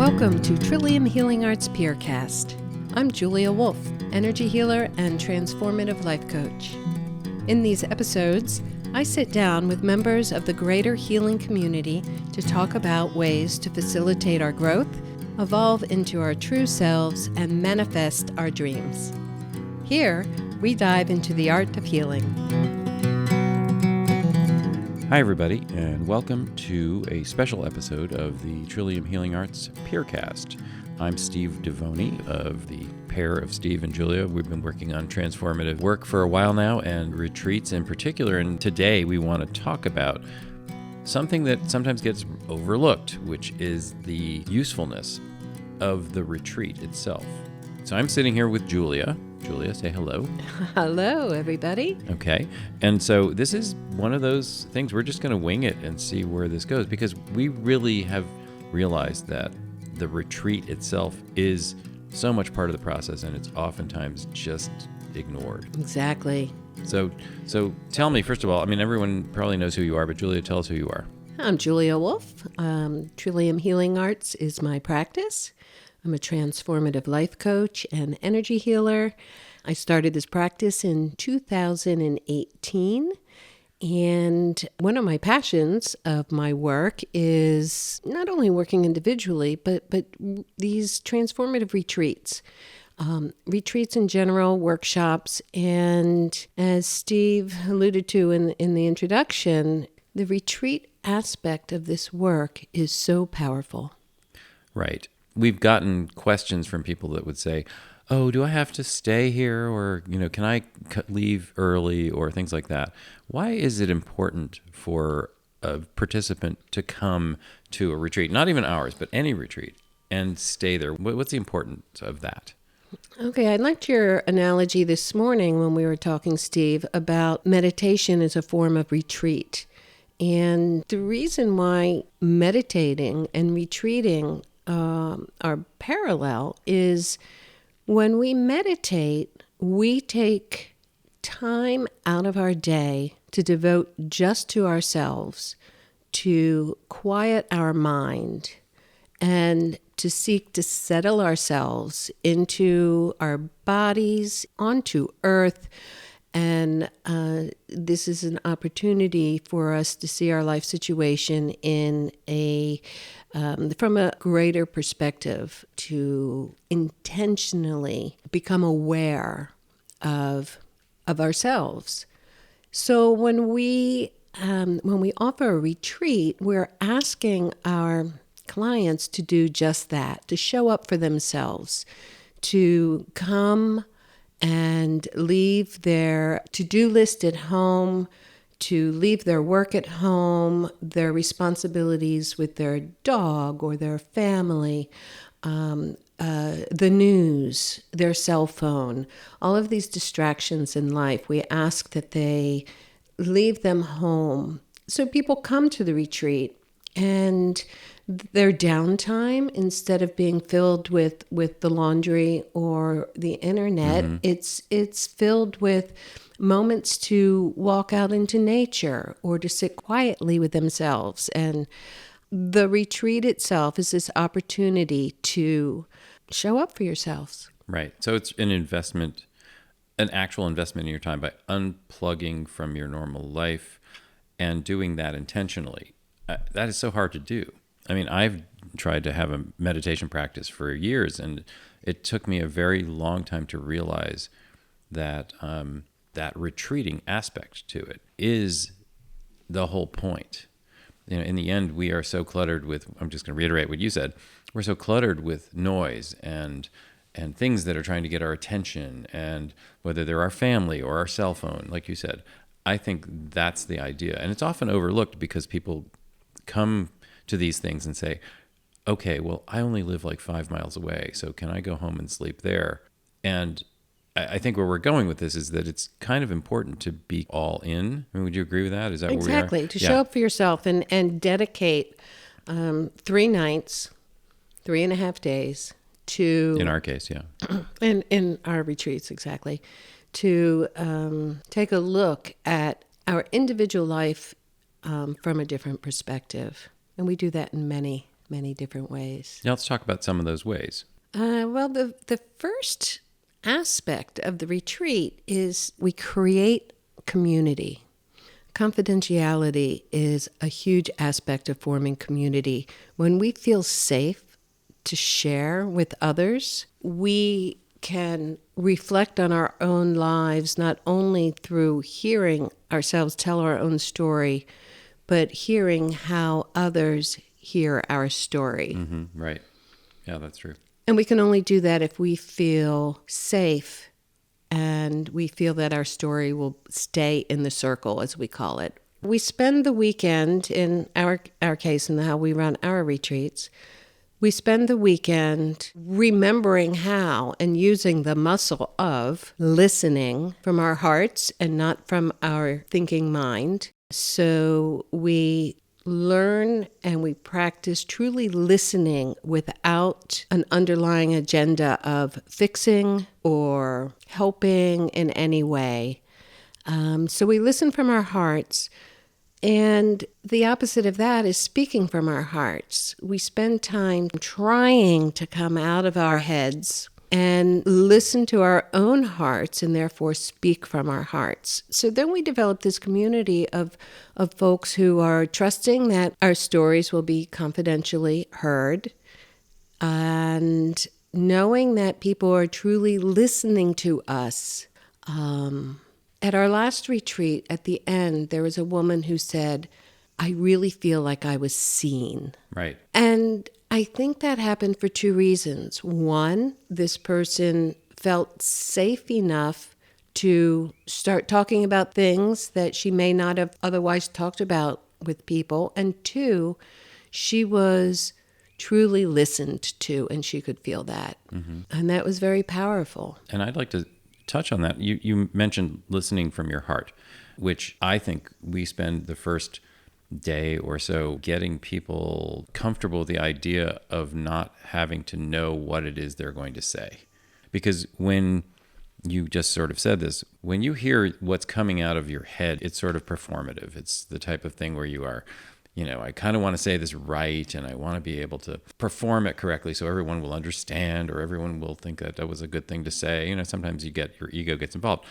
Welcome to Trillium Healing Arts Peercast. I'm Julia Wolf, energy healer and transformative life coach. In these episodes, I sit down with members of the greater healing community to talk about ways to facilitate our growth, evolve into our true selves, and manifest our dreams. Here, we dive into the art of healing. Hi, everybody, and welcome to a special episode of the Trillium Healing Arts Peercast. I'm Steve Devoni of the pair of Steve and Julia. We've been working on transformative work for a while now, and retreats in particular. And today we want to talk about something that sometimes gets overlooked, which is the usefulness of the retreat itself. So I'm sitting here with Julia. Julia, say hello. Hello, everybody. Okay. And so this is one of those things, we're just going to wing it and see where this goes, because we really have realized that the retreat itself is so much part of the process, and it's oftentimes just ignored. Exactly. So tell me, first of all, I mean, everyone probably knows who you are, but Julia, tell us who you are. I'm Julia Wolf. Trillium Healing Arts is my practice. I'm a transformative life coach and energy healer. I started this practice in 2018. And one of my passions of my work is not only working individually, but these transformative retreats. Retreats in general, workshops, and as Steve alluded to in the introduction, the retreat aspect of this work is so powerful. Right. We've gotten questions from people that would say, oh, do I have to stay here, or, can I leave early, or things like that. Why is it important for a participant to come to a retreat, not even ours, but any retreat, and stay there? What's the importance of that? Okay, I liked your analogy this morning when we were talking, Steve, about meditation as a form of retreat. And the reason why meditating and retreating are parallel is when we meditate, we take time out of our day to devote just to ourselves, to quiet our mind, and to seek to settle ourselves into our bodies, onto earth. And this is an opportunity for us to see our life situation in from a greater perspective, to intentionally become aware of ourselves. So when we offer a retreat, we're asking our clients to do just that, to show up for themselves, to come and leave their to-do list at home, to leave their work at home, their responsibilities with their dog or their family, the news, their cell phone, all of these distractions in life. We ask that they leave them home. So people come to the retreat, and their downtime, instead of being filled with the laundry or the internet, it's filled with moments to walk out into nature or to sit quietly with themselves. And the retreat itself is this opportunity to show up for yourselves. Right. So it's an investment, an actual investment in your time by unplugging from your normal life and doing that intentionally. That is so hard to do. I mean, I've tried to have a meditation practice for years, and it took me a very long time to realize that that retreating aspect to it is the whole point. In the end, we are so cluttered with, I'm just going to reiterate what you said, we're so cluttered with noise and things that are trying to get our attention, and whether they're our family or our cell phone, like you said. I think that's the idea. And it's often overlooked because people come to these things and say, okay, well, I only live like 5 miles away, so can I go home and sleep there? And I think where we're going with this is that it's kind of important to be all in. I mean, would you agree with that? Is that exactly, where we are? To show up for yourself and dedicate 3 nights, 3.5 days to... In our case, yeah. in our retreats, exactly. To take a look at our individual life from a different perspective. And we do that in many many different ways. Now let's talk about some of those ways. Well, the first aspect of the retreat is we create community. Confidentiality is a huge aspect of forming community. When we feel safe to share with others, we can reflect on our own lives, not only through hearing ourselves tell our own story, but hearing how others hear our story. Mm-hmm, right. Yeah, that's true. And we can only do that if we feel safe and we feel that our story will stay in the circle, as we call it. We spend the weekend, in our case, in how we run our retreats, we spend the weekend remembering how and using the muscle of listening from our hearts and not from our thinking mind. So we learn and we practice truly listening without an underlying agenda of fixing or helping in any way. So we listen from our hearts. And the opposite of that is speaking from our hearts. We spend time trying to come out of our heads and listen to our own hearts and therefore speak from our hearts. So then we develop this community of folks who are trusting that our stories will be confidentially heard and knowing that people are truly listening to us. At our last retreat, at the end, there was a woman who said, I really feel like I was seen. Right. And I think that happened for two reasons. One, this person felt safe enough to start talking about things that she may not have otherwise talked about with people. And two, she was truly listened to, and she could feel that. Mm-hmm. And that was very powerful. And I'd like to touch on that. You mentioned listening from your heart, which I think we spend the first day or so getting people comfortable with the idea of not having to know what it is they're going to say. Because when you just sort of said this, when you hear what's coming out of your head, it's sort of performative. It's the type of thing where you are, I kind of want to say this right, and I want to be able to perform it correctly so everyone will understand or everyone will think that that was a good thing to say. Sometimes your ego gets involved.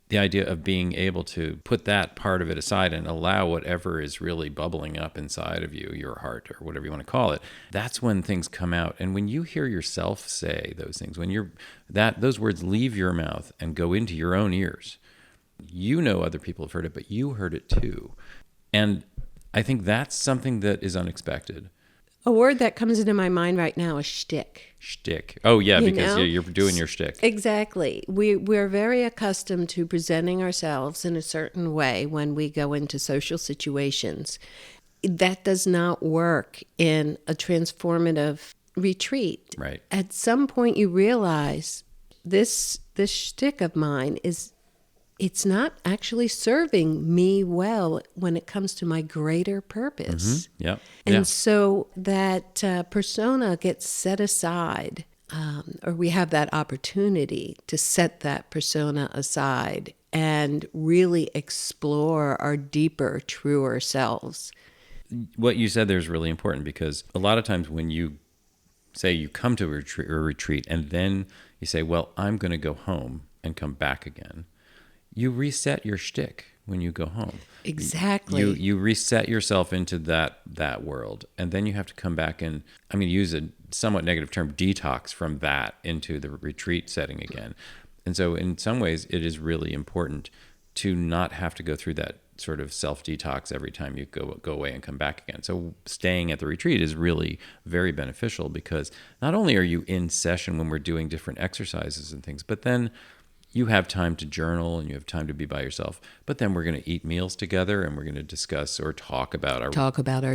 The idea of being able to put that part of it aside and allow whatever is really bubbling up inside of you, your heart or whatever you want to call it, that's when things come out. And when you hear yourself say those things, when those words leave your mouth and go into your own ears, other people have heard it, but you heard it too. And I think that's something that is unexpected. A word that comes into my mind right now is shtick. Shtick. Oh, yeah, because you're doing your shtick. Exactly. We're very accustomed to presenting ourselves in a certain way when we go into social situations. That does not work in a transformative retreat. Right. At some point you realize this shtick of mine it's not actually serving me well when it comes to my greater purpose. Mm-hmm. Yep. And so that persona gets set aside, or we have that opportunity to set that persona aside and really explore our deeper, truer selves. What you said there is really important because a lot of times when you say you come to a retreat and then you say, well, I'm going to go home and come back again, you reset your shtick when you go home. Exactly. You reset yourself into that world, and then you have to come back and, I'm going to use a somewhat negative term, detox from that into the retreat setting again. And so in some ways, it is really important to not have to go through that sort of self-detox every time you go away and come back again. So staying at the retreat is really very beneficial because not only are you in session when we're doing different exercises and things, but then you have time to journal and you have time to be by yourself. But then we're going to eat meals together and we're going to discuss or talk about our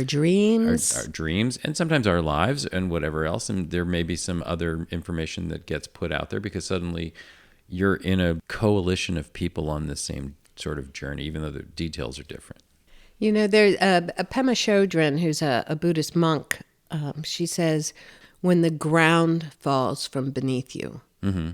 dreams. Our dreams and sometimes our lives and whatever else. And there may be some other information that gets put out there because suddenly you're in a coalition of people on the same sort of journey, even though the details are different. There's a Pema Chodron, who's a Buddhist monk. She says, when the ground falls from beneath you. Mm-hmm.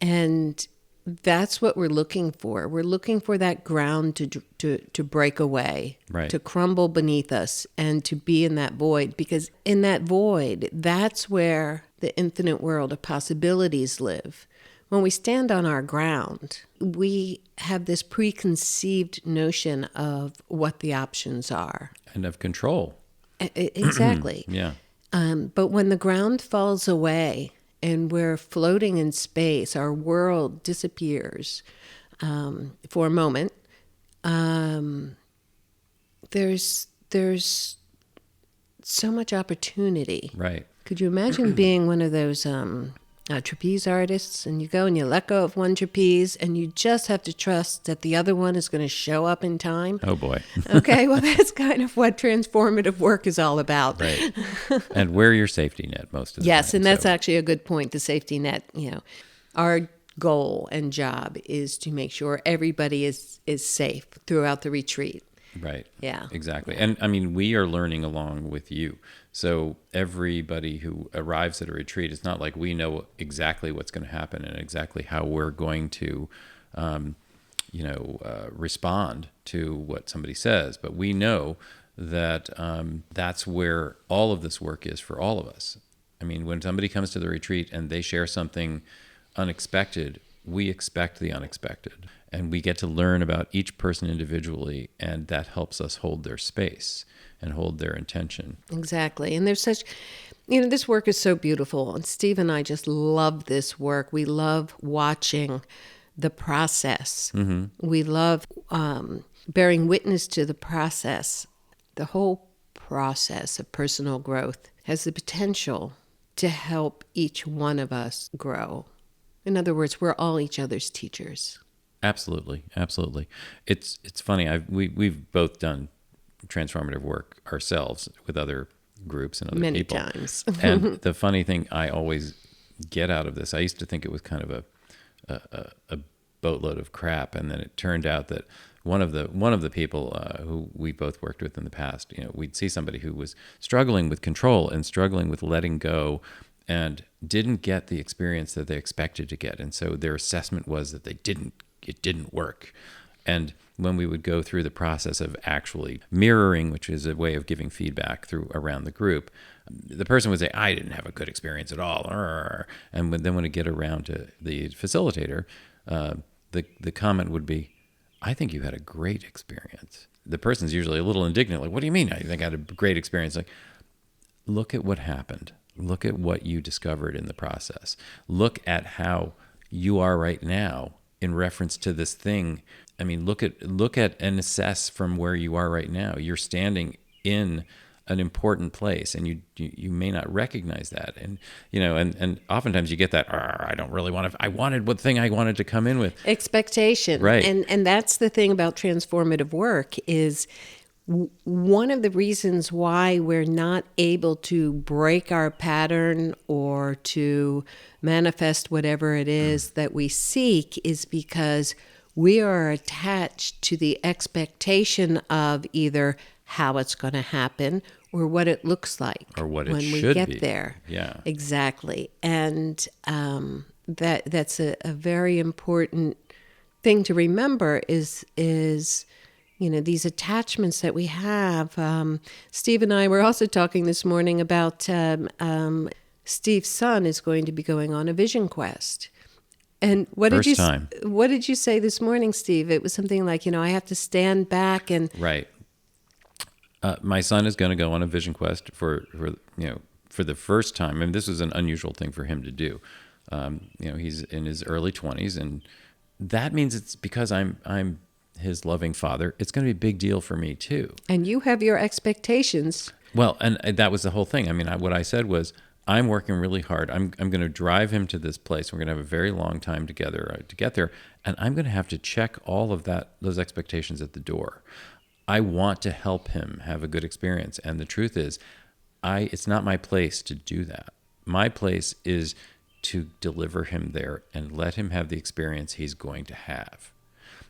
And that's what we're looking for. We're looking for that ground to break away, Right. to crumble beneath us, and to be in that void. Because in that void, that's where the infinite world of possibilities live. When we stand on our ground, we have this preconceived notion of what the options are. And of control. Exactly. Yeah. But when the ground falls away and we're floating in space, our world disappears for a moment. There's so much opportunity. Right. Could you imagine being one of those trapeze artists, and you go and you let go of one trapeze and you just have to trust that the other one is going to show up in time? Oh boy. Okay, well, that's kind of what transformative work is all about. Right. And wear your safety net most of the time. Yes, and that's so. actually a good point, the safety net. Our goal and job is to make sure everybody is safe throughout the retreat. Right. Yeah. Exactly. And I mean, we are learning along with you. So everybody who arrives at a retreat, it's not like we know exactly what's going to happen and exactly how we're going to, respond to what somebody says. But we know that that's where all of this work is for all of us. I mean, when somebody comes to the retreat and they share something unexpected, we expect the unexpected. And we get to learn about each person individually, and that helps us hold their space and hold their intention. Exactly. And there's such, this work is so beautiful. And Steve and I just love this work. We love watching the process. Mm-hmm. We love bearing witness to the process. The whole process of personal growth has the potential to help each one of us grow. In other words, we're all each other's teachers. Absolutely, absolutely. It's funny. We've both done transformative work ourselves with other groups and other Many people. times. And the funny thing I always get out of this, I used to think it was kind of a boatload of crap, and then it turned out that one of the people who we both worked with in the past, we'd see somebody who was struggling with control and struggling with letting go, and didn't get the experience that they expected to get, and so their assessment was that it didn't work. And when we would go through the process of actually mirroring, which is a way of giving feedback around the group, the person would say, I didn't have a good experience at all. And then when it get around to the facilitator, the comment would be, I think you had a great experience. The person's usually a little indignant, like, what do you mean I think I had a great experience? Like, look at what happened. Look at what you discovered in the process. Look at how you are right now in reference to this thing. I mean, look at and assess from where you are right now. You're standing in an important place, and you may not recognize that. And and oftentimes you get that, I don't really want to. I wanted what thing I wanted to come in with. Expectation. Right. And that's the thing about transformative work is one of the reasons why we're not able to break our pattern or to manifest whatever it is that we seek is because we are attached to the expectation of either how it's going to happen or what it looks like Or what it when should we get be. there. Yeah. Exactly. And that's a very important thing to remember is these attachments that we have. Steve and I were also talking this morning about Steve's son is going to be going on a vision quest. And what First did you time. What did you say this morning, Steve? It was something like, I have to stand back and Right. My son is going to go on a vision quest for the first time. I mean, this was an unusual thing for him to do. He's in his early 20s, and that means it's because I'm his loving father. It's going to be a big deal for me too. And you have your expectations. Well, and that was the whole thing. I mean, what I said was, I'm working really hard. I'm going to drive him to this place. We're going to have a very long time together to get there, and I'm going to have to check all of those expectations at the door. I want to help him have a good experience, and the truth is, it's not my place to do that. My place is to deliver him there and let him have the experience he's going to have.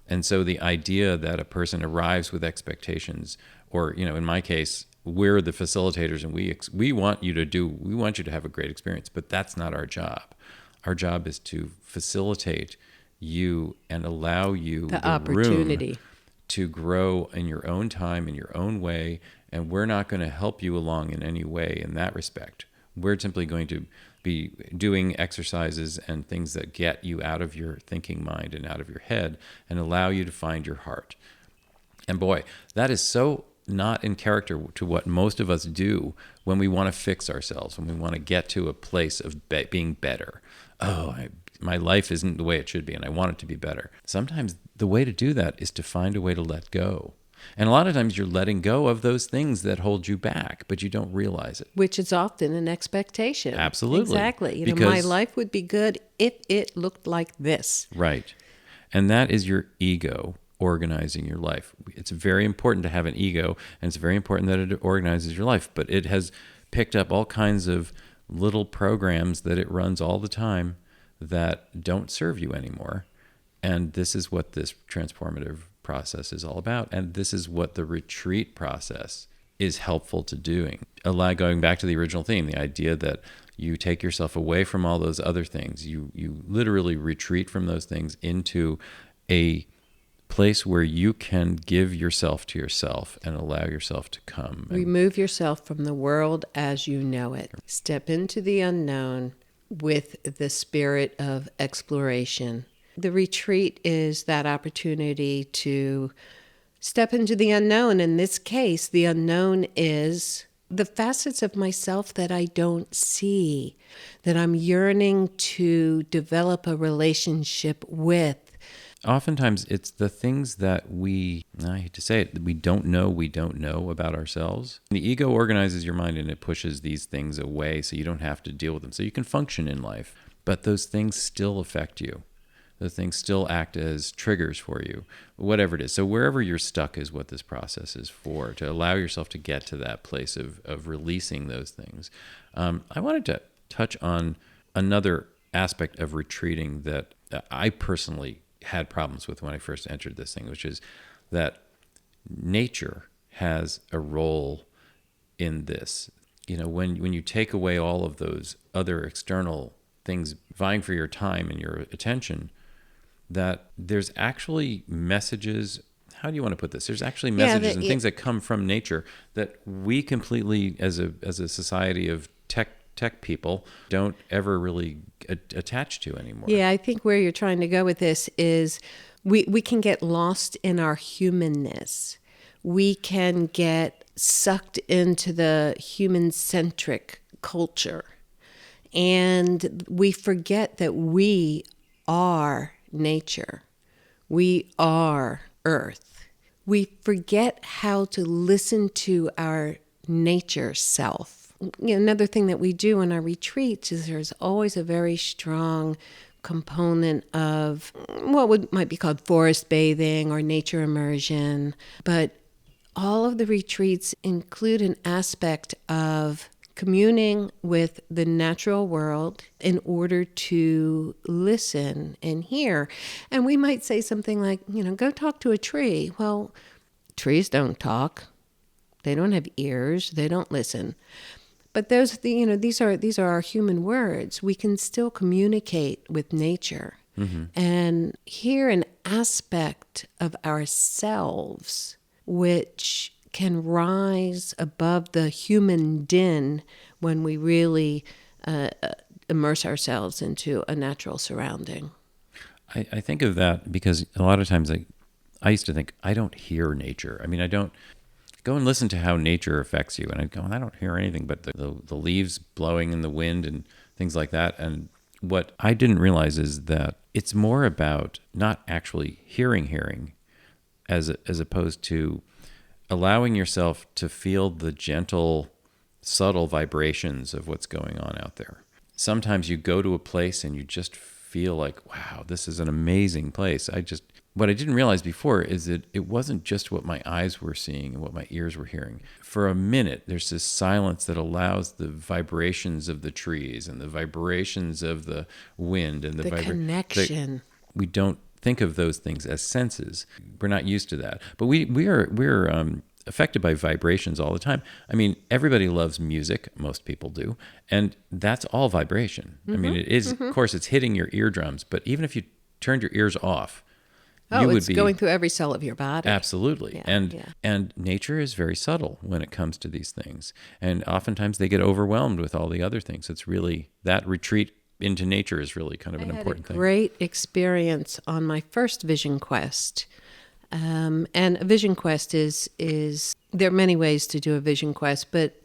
And so the idea that a person arrives with expectations, or in my case, we're the facilitators and we want you to have a great experience, but that's not our job. Our job is to facilitate you and allow you The the room opportunity. to grow in your own time, in your own way. And we're not going to help you along in any way in that respect. We're simply going to be doing exercises and things that get you out of your thinking mind and out of your head and allow you to find your heart. And boy, that is so not in character to what most of us do when we want to fix ourselves, when we want to get to a place of being better. My life isn't the way it should be, and I want it to be better. Sometimes the way to do that is to find a way to let go. And a lot of times you're letting go of those things that hold you back, but you don't realize it. Which is often an expectation. Absolutely. Exactly. My Because- life would be good if it looked like this. Right. And that is your ego organizing your life. It's very important to have an ego, and it's very important that it organizes your life, but it has picked up all kinds of little programs that it runs all the time that don't serve you anymore. And this is what this transformative process is all about. And this is what the retreat process is helpful to doing. Going back to the original theme, the idea that you take yourself away from all those other things. You literally retreat from those things into a place where you can give yourself to yourself and allow yourself to come. Remove yourself from the world as you know it. Step into the unknown with the spirit of exploration. The retreat is that opportunity to step into the unknown. In this case, the unknown is the facets of myself that I don't see, that I'm yearning to develop a relationship with. Oftentimes, it's the things that I hate to say it, that we don't know about ourselves. The ego organizes your mind and it pushes these things away so you don't have to deal with them. So you can function in life, but those things still affect you. Those things still act as triggers for you, whatever it is. So wherever you're stuck is what this process is for, to allow yourself to get to that place of releasing those things. I wanted to touch on another aspect of retreating that I personally had problems with when I first entered this thing, which is that nature has a role in this. When you take away all of those other external things vying for your time and your attention, that there's actually messages. How do you want to put this? There's actually messages and things that come from nature that we completely, as a society of tech people, don't ever really attach to anymore. Yeah, I think where you're trying to go with this is we can get lost in our humanness. We can get sucked into the human-centric culture. And we forget that we are nature. We are Earth. We forget how to listen to our nature self. Another thing that we do in our retreats is there's always a very strong component of what might be called forest bathing or nature immersion. But all of the retreats include an aspect of communing with the natural world in order to listen and hear. And we might say something like, go talk to a tree. Well, trees don't talk. They don't have ears. They don't listen. But these are our human words. We can still communicate with nature and hear an aspect of ourselves which can rise above the human din when we really immerse ourselves into a natural surrounding. I think of that because a lot of times I used to think, I don't hear nature. I mean, I don't go and listen to how nature affects you. And I'd go, I don't hear anything but the leaves blowing in the wind and things like that. And what I didn't realize is that it's more about not actually hearing as opposed to allowing yourself to feel the gentle, subtle vibrations of what's going on out there. Sometimes you go to a place and you just feel like, wow, this is an amazing place. What I didn't realize before is that it wasn't just what my eyes were seeing and what my ears were hearing. For a minute, there's this silence that allows the vibrations of the trees and the vibrations of the wind and the connection. We don't think of those things as senses. We're not used to that. But we're affected by vibrations all the time. I mean, everybody loves music. Most people do. And that's all vibration. I mean, it is, of course, it's hitting your eardrums. But even if you turned your ears off, Oh, you would it's be going through every cell of your body. absolutely. Yeah, and yeah. and nature is very subtle when it comes to these things. And oftentimes they get overwhelmed with all the other things. It's really that retreat into nature is really kind of an important thing. Great experience on my first vision quest. And a vision quest is there are many ways to do a vision quest, but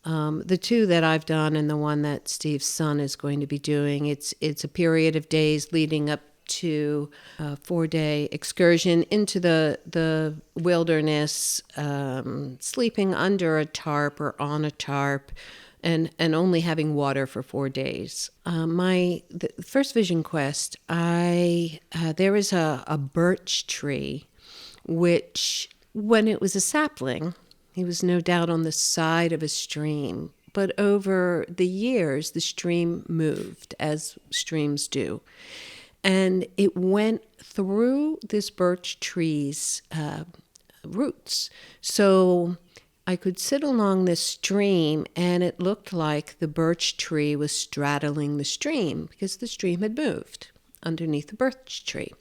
the two that I've done and the one that Steve's son is going to be doing, it's a period of days leading up to a 4-day excursion into the wilderness, sleeping under a tarp or on a tarp, and only having water for 4 days. The first vision quest, there is a birch tree, which when it was a sapling, he was no doubt on the side of a stream. But over the years, the stream moved, as streams do. And it went through this birch tree's roots. So I could sit along this stream, and it looked like the birch tree was straddling the stream because the stream had moved underneath the birch tree.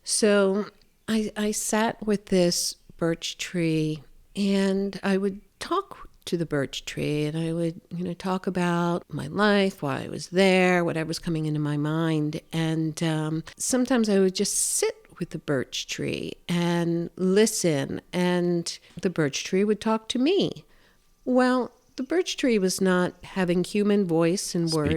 So I sat with this birch tree, and I would talk to the birch tree, and I would, talk about my life, why I was there, whatever was coming into my mind. And sometimes I would just sit with the birch tree and listen, and the birch tree would talk to me. Well, the birch tree was not having human voice and words.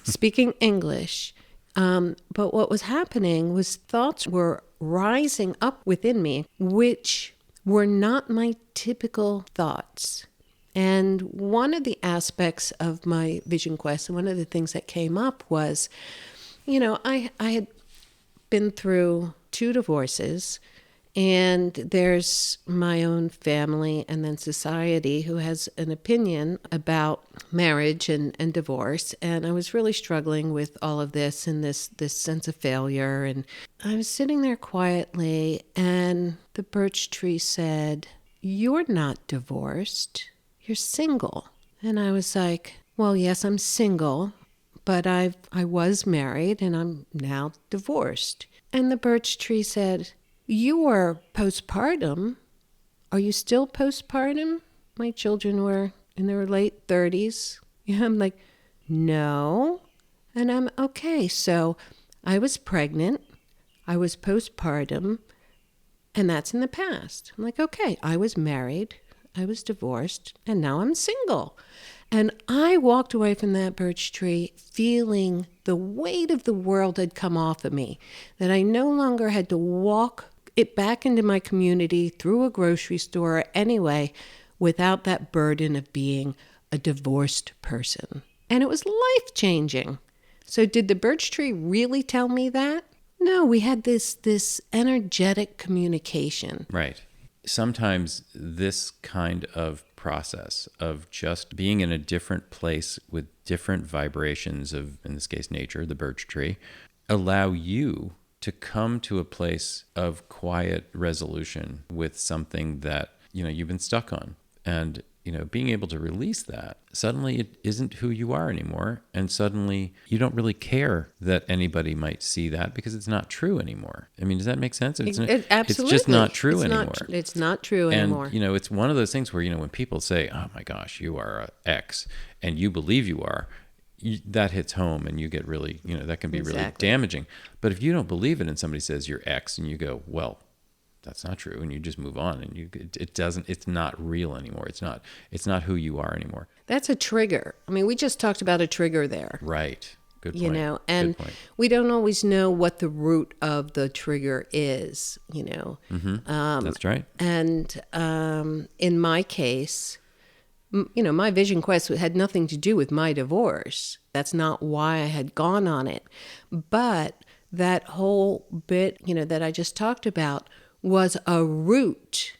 Speaking English. But what was happening was thoughts were rising up within me, which were not my typical thoughts. And one of the aspects of my vision quest, and one of the things that came up was, I had been through 2 divorces, and there's my own family and then society who has an opinion about marriage and divorce. And I was really struggling with all of this and this sense of failure. And I was sitting there quietly, and the birch tree said, "You're not divorced. You're single." And I was like, well, yes, I'm single, but I was married, and I'm now divorced. And the birch tree said, "You were postpartum. Are you still postpartum?" My children were in their late 30s. Yeah, I'm like, no. And I'm okay. So I was pregnant. I was postpartum. And that's in the past. I'm like, okay, I was married. I was divorced. And now I'm single. And I walked away from that birch tree feeling the weight of the world had come off of me, that I no longer had to walk it back into my community through a grocery store anyway without that burden of being a divorced person. And it was life-changing. So did the birch tree really tell me that? No, we had this energetic communication. Right. Sometimes this kind of process of just being in a different place with different vibrations of, in this case, nature, the birch tree, allow you to come to a place of quiet resolution with something that, you've been stuck on. And, being able to release that, suddenly it isn't who you are anymore. And suddenly you don't really care that anybody might see that because it's not true anymore. I mean, does that make sense? Absolutely. It's just not true anymore. It's not true anymore. And, it's one of those things where, when people say, "Oh my gosh, you are an X," and you believe you are, that hits home, and you get really, that can be really damaging. But if you don't believe it and somebody says you're X and you go, well, that's not true, and you just move on, and it's not real anymore. It's not who you are anymore. That's a trigger. I mean, we just talked about a trigger there. Right. Good point. And we don't always know what the root of the trigger is, Mm-hmm. That's right. And in my case, my vision quest had nothing to do with my divorce. That's not why I had gone on it. But that whole bit, that I just talked about was a root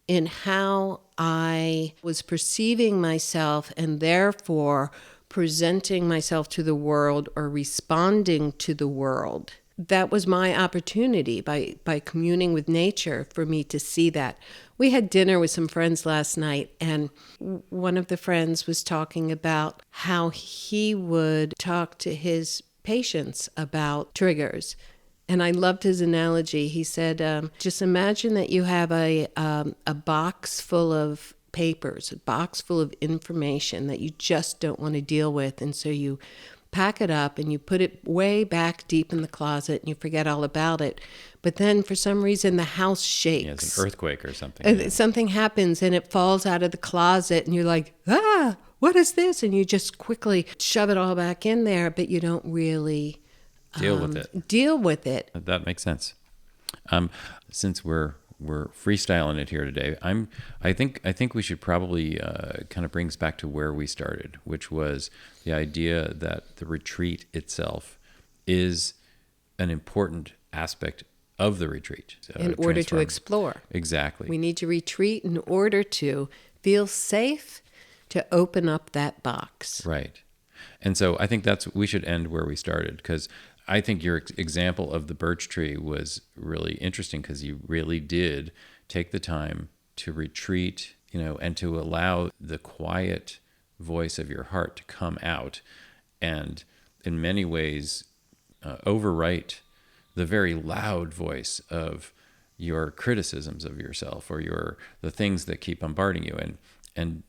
in how I was perceiving myself and therefore presenting myself to the world or responding to the world. That was my opportunity by communing with nature for me to see that. We had dinner with some friends last night, and one of the friends was talking about how he would talk to his patients about triggers. And I loved his analogy. He said, just imagine that you have a box full of papers, a box full of information that you just don't want to deal with. And so you pack it up and you put it way back deep in the closet and you forget all about it. But then for some reason the house shakes. Yeah, it's an earthquake or something. Something happens and it falls out of the closet and you're like, what is this? And you just quickly shove it all back in there, but you don't really deal with it. That makes sense. Since we're freestyling it here today, I think we should probably kind of bring us back to where we started, which was the idea that the retreat itself is an important aspect of the retreat. In order to explore. Exactly. We need to retreat in order to feel safe to open up that box. Right. And so I think we should end where we started, because I think your example of the birch tree was really interesting, because you really did take the time to retreat, and to allow the quiet voice of your heart to come out and in many ways overwrite the very loud voice of your criticisms of yourself, or the things that keep bombarding you. And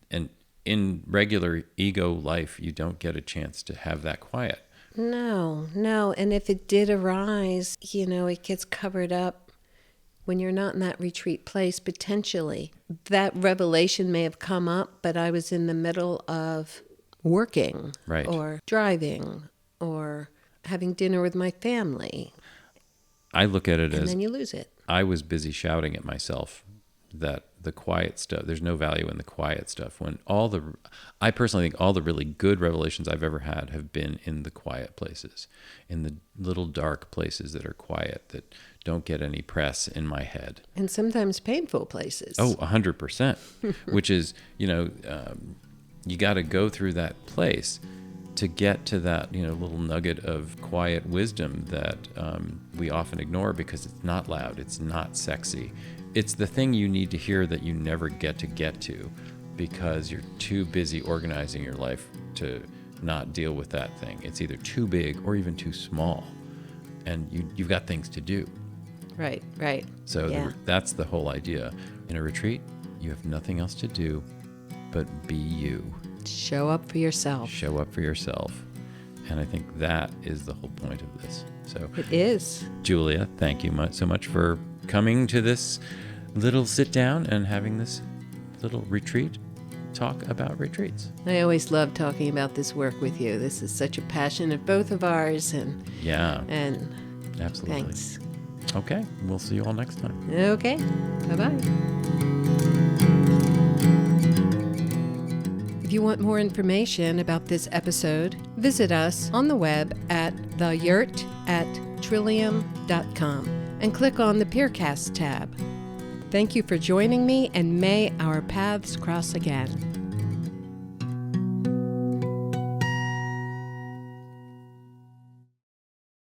in regular ego life, you don't get a chance to have that quiet. No. And if it did arise, it gets covered up when you're not in that retreat place, potentially. That revelation may have come up, but I was in the middle of working, right, or driving, or having dinner with my family. I look at it as, and then you lose it. I was busy shouting at myself that the quiet stuff, there's no value in the quiet stuff, when I personally think all the really good revelations I've ever had have been in the quiet places, in the little dark places that are quiet, that don't get any press in my head. And sometimes painful places. Oh, 100%, which is, you got to go through that place to get to that, little nugget of quiet wisdom that we often ignore because it's not loud, it's not sexy. It's the thing you need to hear that you never get to because you're too busy organizing your life to not deal with that thing. It's either too big or even too small, and you've got things to do. Right. So yeah. That's the whole idea. In a retreat, you have nothing else to do but be you. Show up for yourself. And I think that is the whole point of this. So it is. Julia, thank you so much for coming to this little sit down and having this little retreat talk about retreats. I always love talking about this work with you. This is such a passion of both of ours. And absolutely. Thanks. Okay. We'll see you all next time. Okay. Bye-bye. If you want more information about this episode, visit us on the web at theyurt@trillium.com and click on the Peercast tab. Thank you for joining me, and may our paths cross again.